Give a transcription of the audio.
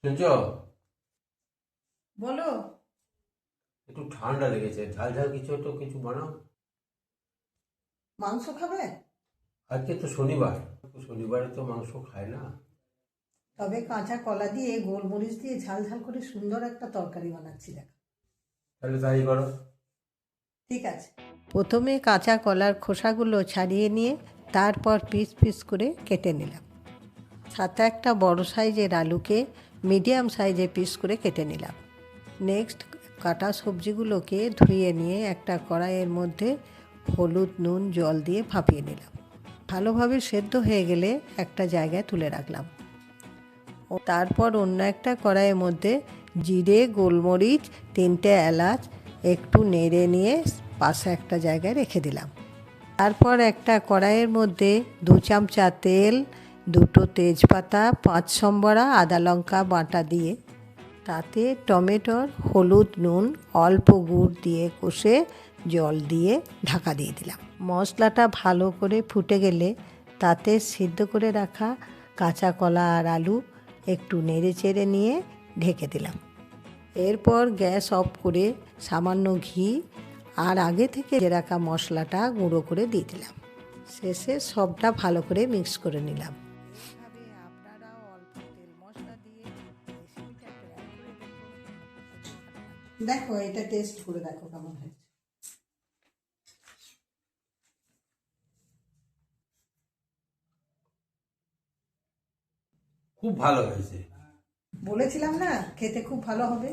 শুনছ? বলো। একটু ঠান্ডা লেগেছে, ঝাল ঝাল কিছু বানাও। মাংস খাবে? আজকে তো শনিবার, শনিবারে তো মাংস খায় না। তবে কাঁচা কলা দিয়ে গোলমরিচ দিয়ে ঝাল ঝাল করে সুন্দর একটা তরকারি বানাচ্ছি, দেখো। তাহলে তাই করো। ঠিক আছে। প্রথমে কাঁচা কলার খোসাগুলো ছাড়িয়ে নিয়ে তারপর পিস পিস করে কেটে নিলাম। সাথে একটা বড় সাইজের আলুকে মিডিয়াম সাইজে পিস করে কেটে নিলাম। নেক্সট কাটা সবজিগুলোকে ধুয়ে নিয়ে একটা কড়াইয়ের মধ্যে হলুদ নুন জল দিয়ে ভাপিয়ে নিলাম। ভালোভাবে সেদ্ধ হয়ে গেলে একটা জায়গায় তুলে রাখলাম। ও তারপর অন্য একটা কড়াইয়ের মধ্যে জিরে গোলমরিচ 3টে এলাচ একটু নেড়ে নিয়ে পাশে একটা জায়গায় রেখে দিলাম। তারপর একটা কড়াইয়ের মধ্যে 2 চামচা তেল, 2টো তেজপাতা, 5 সম্বরা আদা লঙ্কা বাটা দিয়ে তাতে টমেটোর হলুদ নুন অল্প গুড় দিয়ে কষে জল দিয়ে ঢাকা দিয়ে দিলাম। মশলাটা ভালো করে ফুটে গেলে তাতে সিদ্ধ করে রাখা কাঁচা কলা আর আলু একটু নেড়ে চেড়ে নিয়ে ঢেকে দিলাম। এরপর গ্যাস অফ করে সামান্য ঘি আর আগে থেকে রাখা মশলাটা গুঁড়ো করে দিয়ে দিলাম। শেষে সবটা ভালো করে মিক্স করে নিলাম। এইভাবে আপনারাও অল্প তেল মশলা দিয়ে রেসিপিটা ট্রাই করে দেখুন। দেখো, এটা টেস্ট করে দেখো কেমন হয়েছে। খুব ভালো হয়েছে। বলেছিলাম না খেতে খুব ভালো হবে।